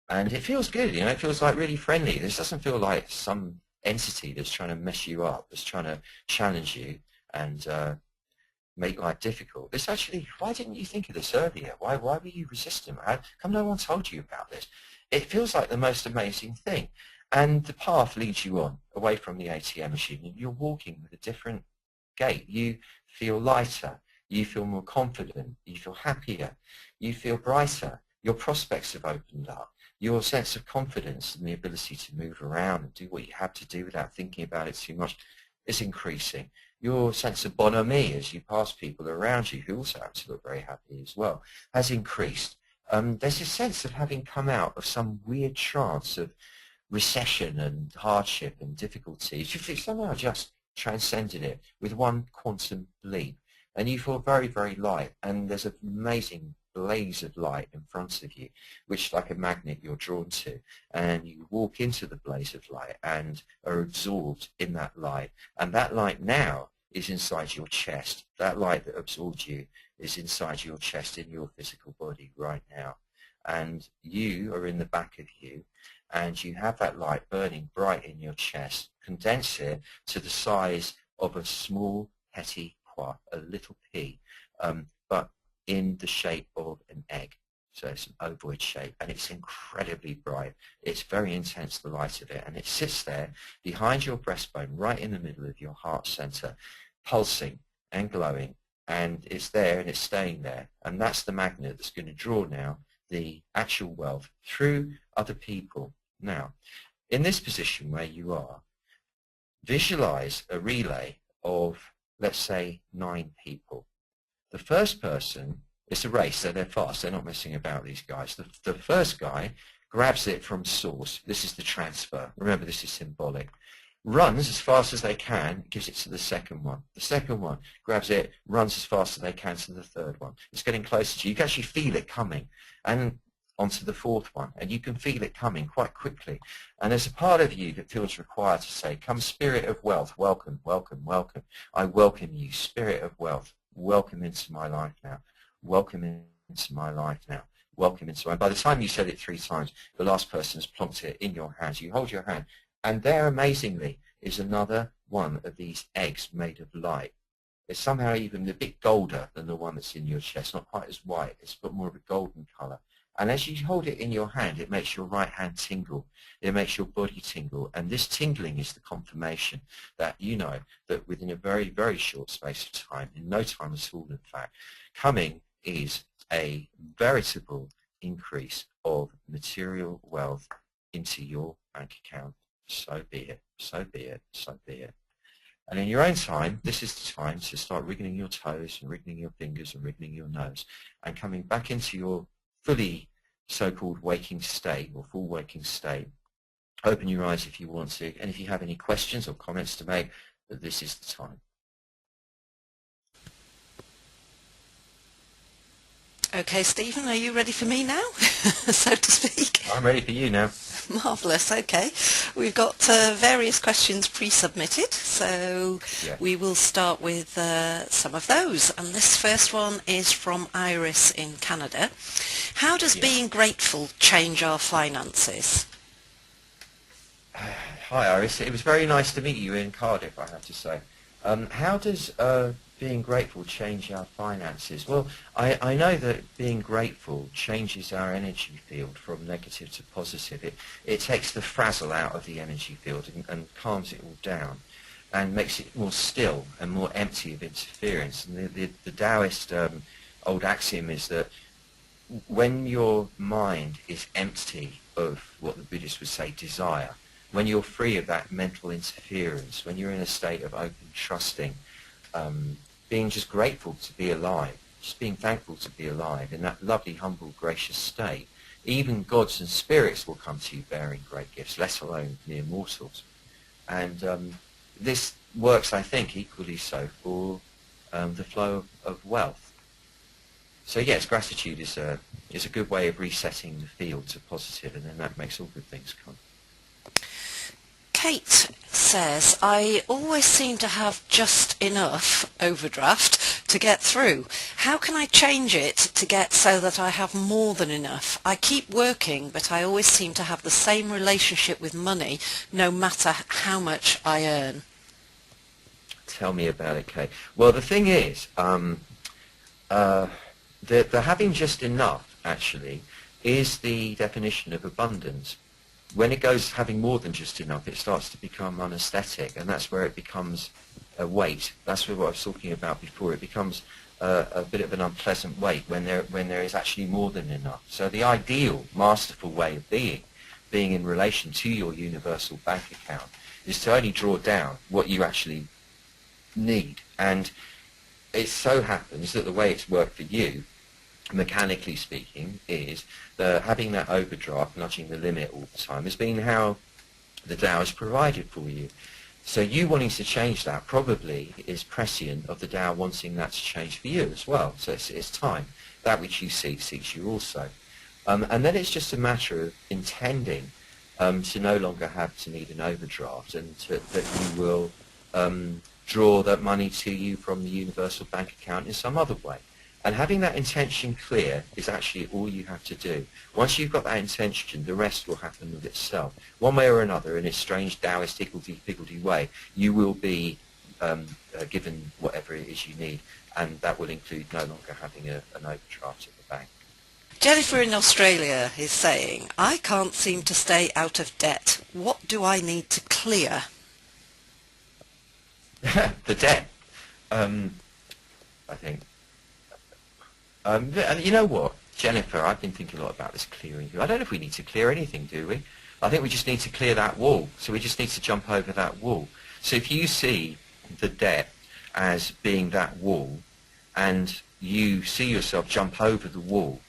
And it feels good, you know, it feels like really friendly. This doesn't feel like some entity that's trying to mess you up, that's trying to challenge you and make life difficult. It's actually, why didn't you think of this earlier? Why were you resistant? How come no one told you about this? It feels like the most amazing thing. And the path leads you on, away from the ATM machine, and you're walking with a different gait. You feel lighter, you feel more confident, you feel happier, you feel brighter, your prospects have opened up, your sense of confidence and the ability to move around and do what you have to do without thinking about it too much is increasing. Your sense of bonhomie as you pass people around you who also have to look very happy as well has increased. There's a sense of having come out of some weird trance of recession and hardship and difficulties. You've somehow just transcended it with one quantum leap, and you feel very, very light, and there's an amazing blaze of light in front of you, which like a magnet you're drawn to, and you walk into the blaze of light and are absorbed in that light, and that light now is inside your chest. That light that absorbed you is inside your chest in your physical body right now, and you are in the back of you, and you have that light burning bright in your chest. Condense it to the size of a small petit pois, a little pea, but in the shape of an egg. So it's an ovoid shape, and it's incredibly bright. It's very intense, the light of it, and it sits there behind your breastbone, right in the middle of your heart center, pulsing and glowing, and it's there and it's staying there. And that's the magnet that's going to draw now the actual wealth through other people. Now, in this position where you are, visualize a relay of, let's say, 9 people. The first person, it's a race, so they're fast, they're not messing about, these guys. The first guy grabs it from source. This is the transfer. Remember, this is symbolic. Runs as fast as they can, gives it to the second one. The second one grabs it, runs as fast as they can to the third one. It's getting closer to you. You can actually feel it coming. And onto the fourth one, and you can feel it coming quite quickly. And there's a part of you that feels required to say, come spirit of wealth, welcome, welcome, welcome. I welcome you, spirit of wealth. Welcome into my life now. Welcome into my life now. Welcome into my. By the time you said it 3 times, the last person has plonked it in your hands. You hold your hand, and there, amazingly, is another one of these eggs made of light. It's somehow even a bit golder than the one that's in your chest. Not quite as white. It's got more of a golden color. And as you hold it in your hand, it makes your right hand tingle. It makes your body tingle. And this tingling is the confirmation that you know that within a very, very short space of time, in no time at all, in fact, coming is a veritable increase of material wealth into your bank account. So be it, so be it, so be it. And in your own time, this is the time to start wriggling your toes and wriggling your fingers and wriggling your nose and coming back into your fully so-called waking state or full waking state. Open your eyes if you want to, and if you have any questions or comments to make, this is the time. Okay, Stephen, are you ready for me now, so to speak? I'm ready for you now. Marvellous, okay. We've got various questions pre-submitted, so we will start with some of those. And this first one is from Iris in Canada. How does being grateful change our finances? Hi Iris, it was very nice to meet you in Cardiff, I have to say. How does being grateful change our finances? Well, I know that being grateful changes our energy field from negative to positive. It takes the frazzle out of the energy field and calms it all down and makes it more still and more empty of interference. And the Taoist old axiom is that when your mind is empty of what the Buddhists would say desire, when you're free of that mental interference, when you're in a state of open trusting, being just grateful to be alive, just being thankful to be alive in that lovely, humble, gracious state, even gods and spirits will come to you bearing great gifts, let alone mere mortals. And this works, I think, equally so for the flow of wealth. So yes, gratitude is a good way of resetting the field to positive, and then that makes all good things come. Kate says, I always seem to have just enough overdraft to get through. How can I change it to get so that I have more than enough? I keep working, but I always seem to have the same relationship with money, no matter how much I earn. Tell me about it, Kate. Well, the thing is, the having just enough, actually, is the definition of abundance. When it goes having more than just enough, it starts to become unaesthetic, and that's where it becomes a weight. That's what I was talking about before. It becomes a bit of an unpleasant weight when there is actually more than enough. So the ideal, masterful way of being in relation to your universal bank account, is to only draw down what you actually need. And it so happens that the way it's worked for you, mechanically speaking, is having that overdraft, nudging the limit all the time, has been how the Tao has provided for you. So you wanting to change that probably is prescient of the Tao wanting that to change for you as well. So it's time. That which you seek seeks you also. And then it's just a matter of intending to no longer have to need an overdraft, and that you will draw that money to you from the universal bank account in some other way. And having that intention clear is actually all you have to do. Once you've got that intention, the rest will happen of itself. One way or another, in a strange Taoist higgledy-piggledy way, you will be given whatever it is you need, and that will include no longer having an overdraft at the bank. Jennifer in Australia is saying, I can't seem to stay out of debt. What do I need to clear? The debt, I think. And you know what, Jennifer, I've been thinking a lot about this clearing. I don't know if we need to clear anything, do we? I think we just need to clear that wall. So we just need to jump over that wall. So if you see the debt as being that wall, and you see yourself jump over the wall,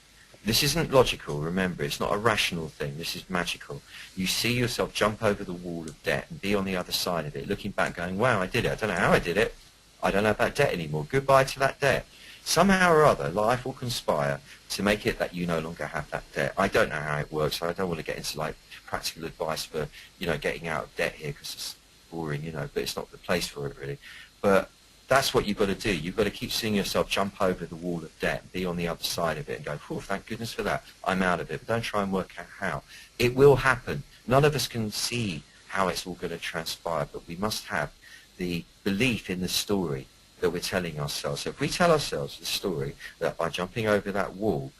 this isn't logical, remember, it's not a rational thing, this is magical. You see yourself jump over the wall of debt and be on the other side of it, looking back going, wow, I did it, I don't know how I did it, I don't know about debt anymore, goodbye to that debt. Somehow or other, life will conspire to make it that you no longer have that debt. I don't know how it works, so I don't want to get into like practical advice for, getting out of debt here, because it's boring, but it's not the place for it really. But that's what you've got to do. You've got to keep seeing yourself jump over the wall of debt, be on the other side of it and go, oh, thank goodness for that, I'm out of it. But don't try and work out how. It will happen. None of us can see how it's all going to transpire, but we must have the belief in the story that we're telling ourselves. So if we tell ourselves the story that by jumping over that wall,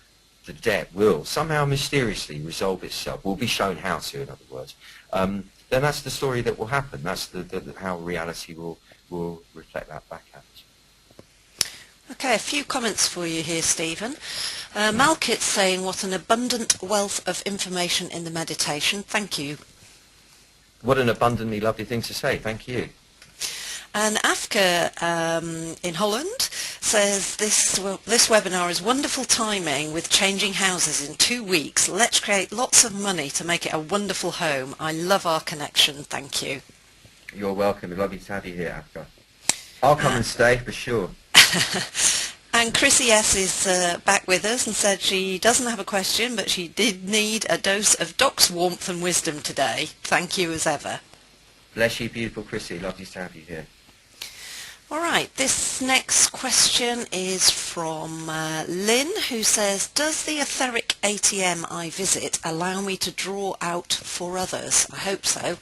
the debt will somehow mysteriously resolve itself, we'll be shown how to, in other words, then that's the story that will happen. That's how reality will reflect that back at us. Okay, a few comments for you here, Stephen. Malkit's saying, what an abundant wealth of information in the meditation. Thank you. What an abundantly lovely thing to say. Thank you. And Afka in Holland says, this webinar is wonderful timing with changing houses in 2 weeks. Let's create lots of money to make it a wonderful home. I love our connection. Thank you. You're welcome. Lovely to have you here, Afka. I'll come and stay for sure. And Chrissy S is back with us and said she doesn't have a question, but she did need a dose of Doc's warmth and wisdom today. Thank you as ever. Bless you, beautiful Chrissy. Lovely to have you here. All right, this next question is from Lynn, who says, does the etheric ATM I visit allow me to draw out for others? I hope so.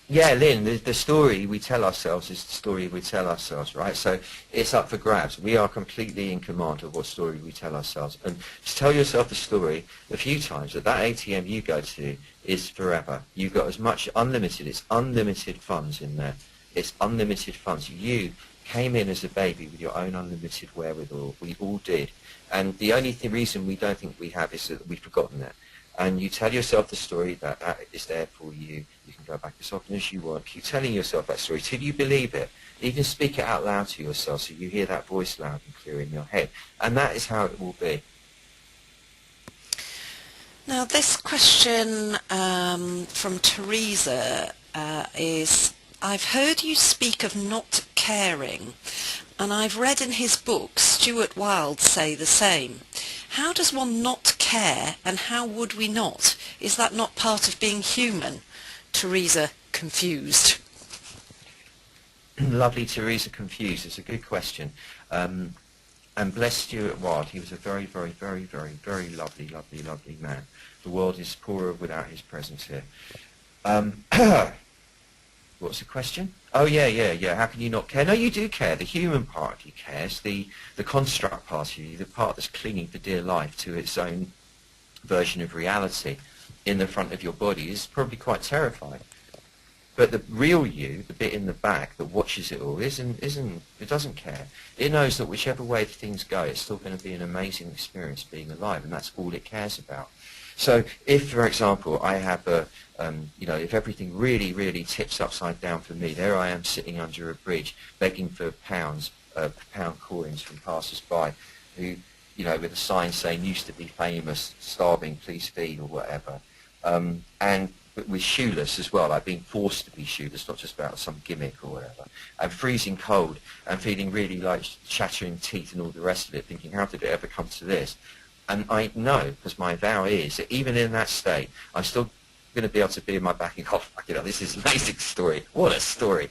Yeah, Lynn, the story we tell ourselves is the story we tell ourselves, right? So it's up for grabs. We are completely in command of what story we tell ourselves. And just tell yourself the story a few times that ATM you go to is forever. You've got as much unlimited, it's unlimited funds in there. It's unlimited funds. You came in as a baby with your own unlimited wherewithal. We all did. And the only reason we don't think we have is that we've forgotten that. And you tell yourself the story that is there for you. You can go back as often as you want. Keep telling yourself that story till you believe it. Even speak it out loud to yourself so you hear that voice loud and clear in your head. And that is how it will be. Now this question from Teresa is, I've heard you speak of not caring. And I've read in his book Stuart Wilde say the same. How does one not care, and how would we not? Is that not part of being human? Teresa, confused. Lovely Teresa, confused. It's a good question. And bless Stuart Wilde. He was a very, very, very, very, very lovely, lovely, lovely man. The world is poorer without his presence here. What's the question? Oh, yeah. How can you not care? No, you do care. The human part of you cares. The construct part of you, the part that's clinging for dear life to its own version of reality in the front of your body, is probably quite terrified. But the real you, the bit in the back that watches it all, it doesn't care. It knows that whichever way things go, it's still going to be an amazing experience being alive, and that's all it cares about. So if, for example, I have if everything really, really tips upside down for me, there I am sitting under a bridge begging for pound coins from passers-by who, with a sign saying used to be famous, starving, please feed, or whatever. But with shoeless as well, like being forced to be shoeless, not just about some gimmick or whatever. And freezing cold and feeling really like chattering teeth and all the rest of it, thinking, how did it ever come to this? And I know, because my vow is that even in that state, I'm still going to be able to be in my back and go, this is an amazing story. What a story.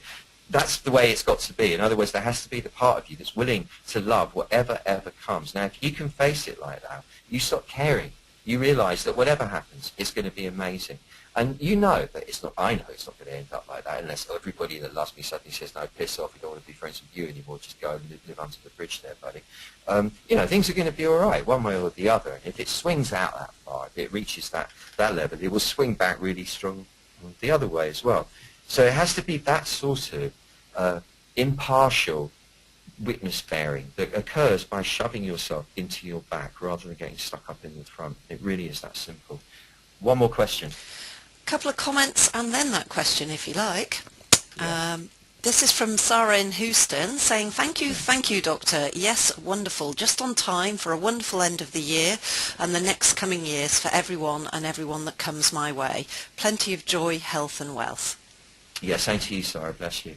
That's the way it's got to be. In other words, there has to be the part of you that's willing to love whatever ever comes. Now, if you can face it like that, you stop caring. You realise that whatever happens, it's going to be amazing. And you know that it's not, I know it's not going to end up like that unless everybody that loves me suddenly says, no, piss off, we don't want to be friends with you anymore, just go and live under the bridge there, buddy. Things are going to be all right, one way or the other. And if it swings out that far, if it reaches that level, it will swing back really strong the other way as well. So it has to be that sort of impartial witness bearing that occurs by shoving yourself into your back rather than getting stuck up in the front. It really is that simple. One more question. Couple of comments and then that question, if you like. Yeah. This is from Sarah in Houston saying, thank you, Doctor. Yes, wonderful. Just on time for a wonderful end of the year and the next coming years for everyone and everyone that comes my way. Plenty of joy, health and wealth. Yeah, same to you, Sarah. Bless you.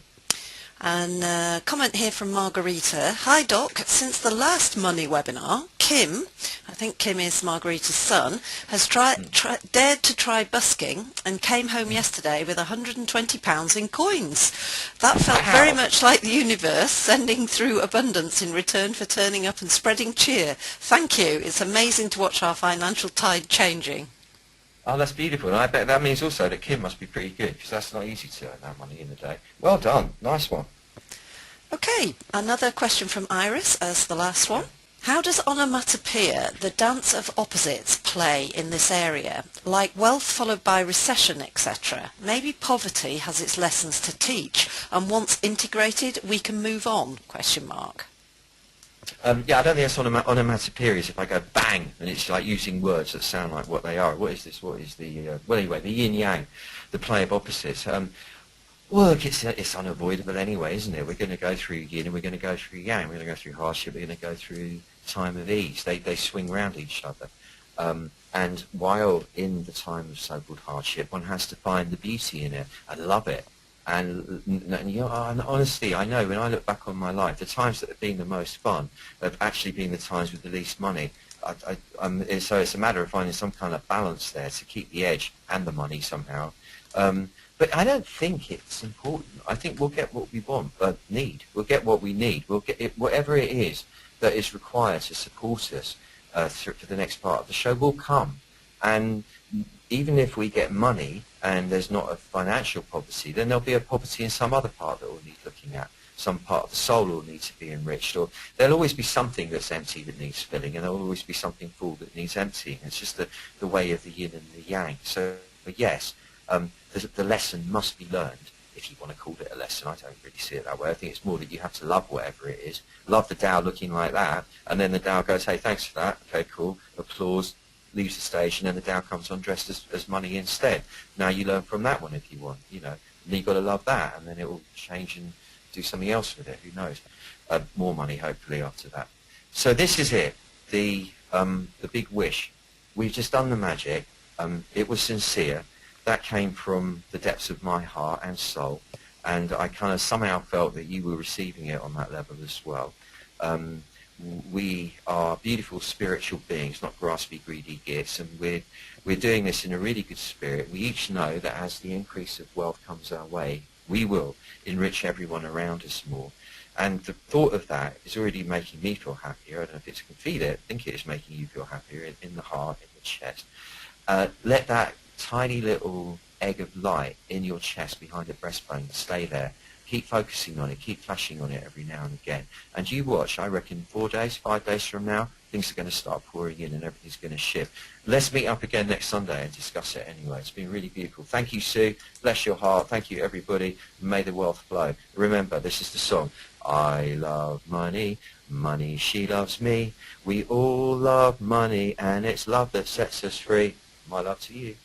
And a comment here from Margarita. Hi Doc, since the last money webinar, Kim, I think Kim is Margarita's son, has dared to try busking and came home yesterday with £120 in coins. That felt very much like the universe sending through abundance in return for turning up and spreading cheer. Thank you. It's amazing to watch our financial tide changing. Oh, that's beautiful. And I bet that means also that Kim must be pretty good, because that's not easy to earn that money in a day. Well done. Nice one. Okay, another question from Iris as the last one. How does onomatopoeia, the dance of opposites, play in this area? Like wealth followed by recession, etc. Maybe poverty has its lessons to teach, and once integrated, we can move on, question mark. I don't think that's onomatopoeias. If I go bang, and it's like using words that sound like what they are. What is this? What is the, the yin-yang, the play of opposites. Look, it's unavoidable anyway, isn't it? We're going to go through yin and we're going to go through yang. We're going to go through hardship. We're going to go through time of ease. They swing round each other. And while in the time of so-called hardship, one has to find the beauty in it and love it. And honestly, I know when I look back on my life, the times that have been the most fun have actually been the times with the least money. So it's a matter of finding some kind of balance there to keep the edge and the money somehow. But I don't think it's important. I think we'll get what we want, need. We'll get what we need. We'll get it, whatever it is that is required to support us for the next part of the show will come. And even if we get money and there's not a financial poverty, then there'll be a poverty in some other part that will need looking at. Some part of the soul will need to be enriched, or there'll always be something that's empty that needs filling, and there'll always be something full that needs emptying. It's just the way of the yin and the yang. So, yes, the lesson must be learned, if you want to call it a lesson. I don't really see it that way. I think it's more that you have to love whatever it is. Love the Tao looking like that, and then the Tao goes, hey, thanks for that. Okay, cool. Applause. Leaves the stage, and then the Tao comes on dressed as money instead. Now you learn from that one if you want, and you've got to love that, and then it will change and do something else with it. Who knows? More money, hopefully, after that. So this is it, the big wish. We've just done the magic. It was sincere. That came from the depths of my heart and soul. And I kind of somehow felt that you were receiving it on that level as well. We are beautiful spiritual beings, not graspy, greedy gits, and we're doing this in a really good spirit. We each know that as the increase of wealth comes our way, we will enrich everyone around us more. And the thought of that is already making me feel happier. I don't know if it's can feel it. I think it is making you feel happier in the heart, in the chest. Let that tiny little egg of light in your chest behind the breastbone stay there. Keep focusing on it. Keep flashing on it every now and again. And you watch, I reckon 4 days, 5 days from now, things are going to start pouring in and everything's going to shift. Let's meet up again next Sunday and discuss it anyway. It's been really beautiful. Thank you, Sue. Bless your heart. Thank you, everybody. May the wealth flow. Remember, this is the song. I love money. Money, she loves me. We all love money, and it's love that sets us free. My love to you.